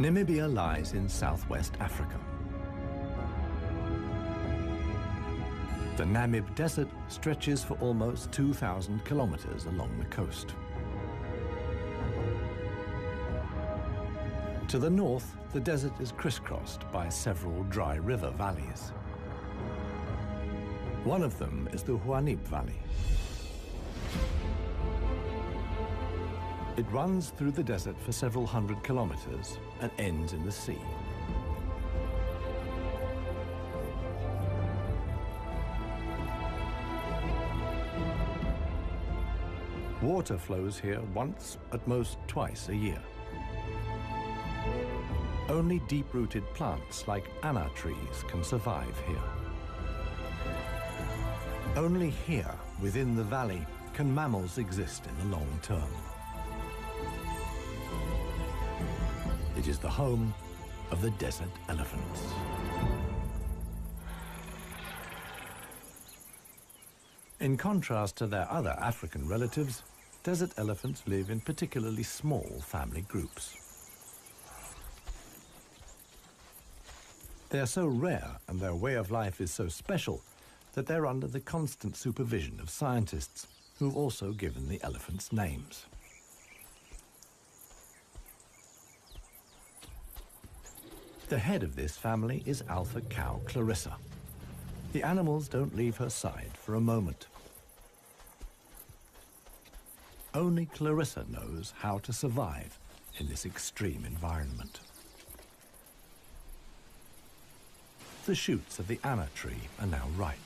Namibia lies in southwest Africa. The Namib Desert stretches for almost 2,000 kilometers along the coast. To the north, the desert is crisscrossed by several dry river valleys. One of them is the Huanib Valley. It runs through the desert for several hundred kilometers and ends in the sea. Water flows here once, at most twice a year. Only deep-rooted plants like anna trees can survive here. Only here, within the valley, can mammals exist in the long term. It is the home of the desert elephants. In contrast to their other African relatives, desert elephants live in particularly small family groups. They are so rare and their way of life is so special that they're under the constant supervision of scientists who've also given the elephants names. The head of this family is alpha cow Clarissa. The animals don't leave her side for a moment. Only Clarissa knows how to survive in this extreme environment. The shoots of the anna tree are now ripe.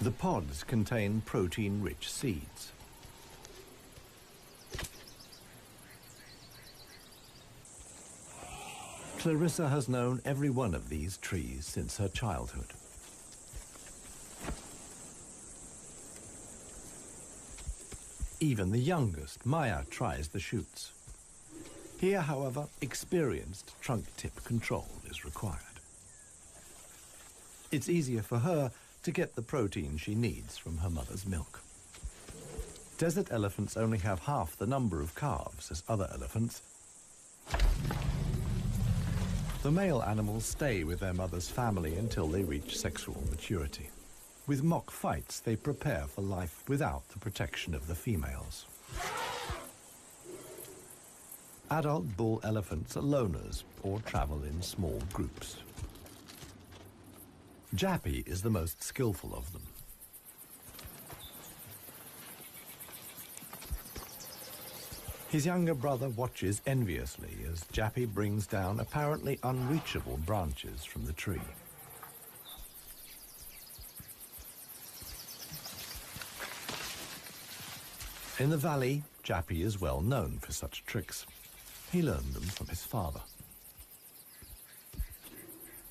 The pods contain protein-rich seeds. Clarissa has known every one of these trees since her childhood. Even the youngest, Maya, tries the shoots. Here, however, experienced trunk tip control is required. It's easier for her to get the protein she needs from her mother's milk. Desert elephants only have half the number of calves as other elephants. The male animals stay with their mother's family until they reach sexual maturity. With mock fights, they prepare for life without the protection of the females. Adult bull elephants are loners or travel in small groups. Jappy is the most skillful of them. His younger brother watches enviously as Jappy brings down apparently unreachable branches from the tree. In the valley, Jappy is well known for such tricks. He learned them from his father.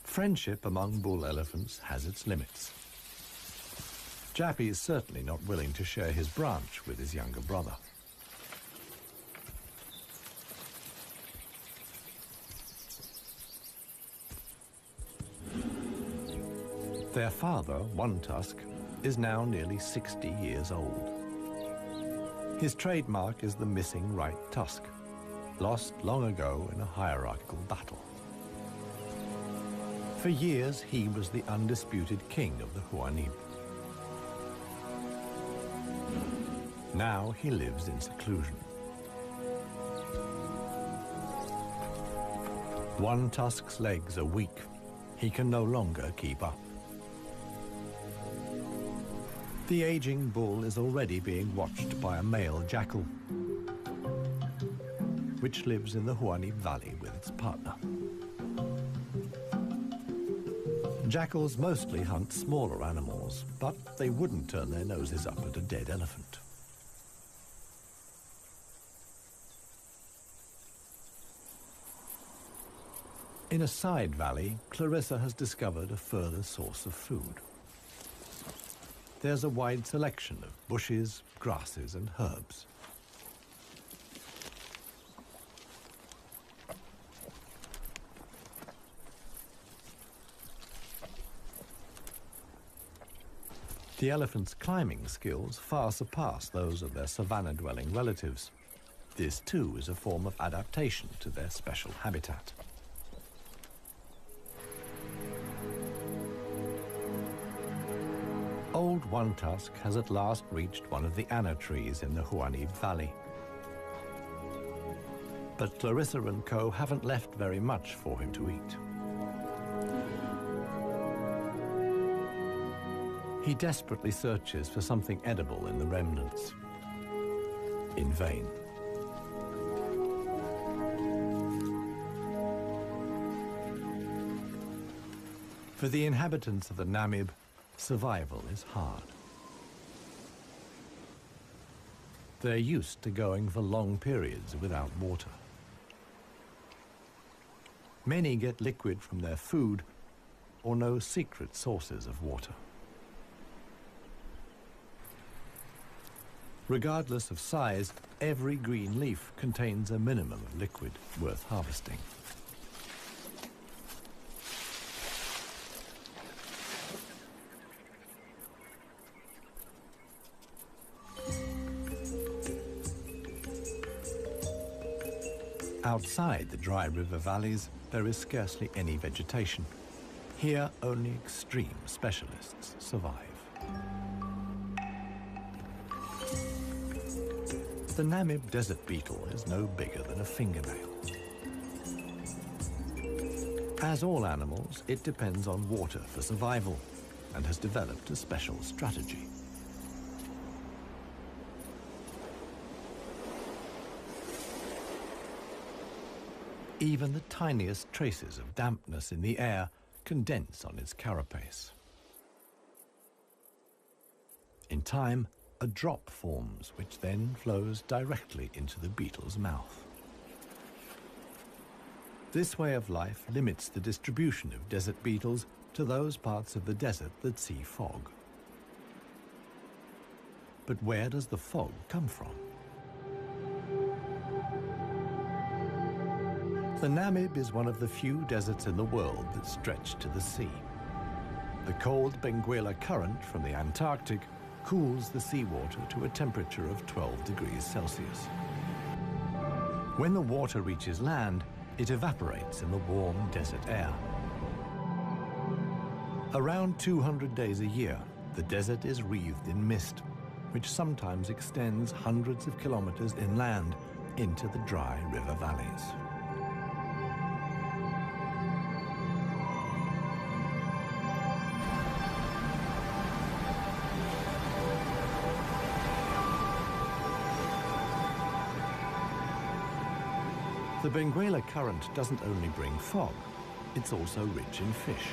Friendship among bull elephants has its limits. Jappy is certainly not willing to share his branch with his younger brother. Their father, One Tusk, is now nearly 60 years old. His trademark is the missing right tusk, lost long ago in a hierarchical battle. For years, he was the undisputed king of the Huanib. Now he lives in seclusion. One Tusk's legs are weak. He can no longer keep up. The aging bull is already being watched by a male jackal, which lives in the Huanib Valley with its partner. Jackals mostly hunt smaller animals, but they wouldn't turn their noses up at a dead elephant. In a side valley, Clarissa has discovered a further source of food. There's a wide selection of bushes, grasses, and herbs. The elephants' climbing skills far surpass those of their savanna-dwelling relatives. This too is a form of adaptation to their special habitat. Old One Tusk has at last reached one of the anna trees in the Huanib Valley. But Clarissa and co. haven't left very much for him to eat. He desperately searches for something edible in the remnants. In vain. For the inhabitants of the Namib, survival is hard. They're used to going for long periods without water. Many get liquid from their food or know secret sources of water. Regardless of size, every green leaf contains a minimum of liquid worth harvesting. Outside the dry river valleys, there is scarcely any vegetation. Here, only extreme specialists survive. The Namib desert beetle is no bigger than a fingernail. As all animals, it depends on water for survival and has developed a special strategy. Even the tiniest traces of dampness in the air condense on its carapace. In time, a drop forms, which then flows directly into the beetle's mouth. This way of life limits the distribution of desert beetles to those parts of the desert that see fog. But where does the fog come from? The Namib is one of the few deserts in the world that stretch to the sea. The cold Benguela current from the Antarctic cools the seawater to a temperature of 12 degrees Celsius. When the water reaches land, it evaporates in the warm desert air. Around 200 days a year, the desert is wreathed in mist, which sometimes extends hundreds of kilometers inland into the dry river valleys. The Benguela current doesn't only bring fog, it's also rich in fish.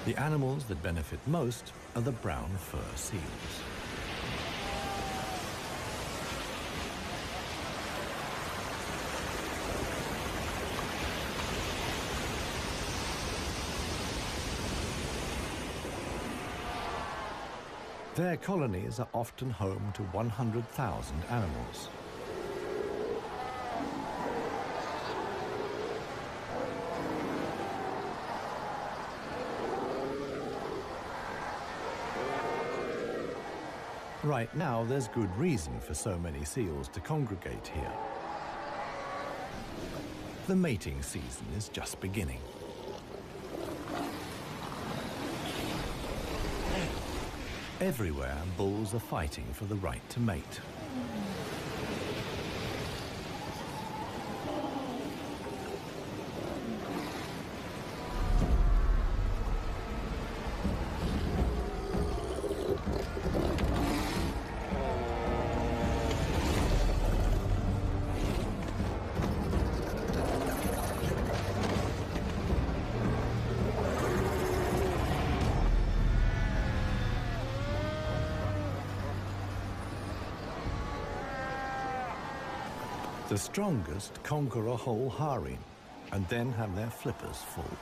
The animals that benefit most are the brown fur seals. Their colonies are often home to 100,000 animals. Right now, there's good reason for so many seals to congregate here. The mating season is just beginning. Everywhere, bulls are fighting for the right to mate. The strongest conquer a whole harem and then have their flippers full.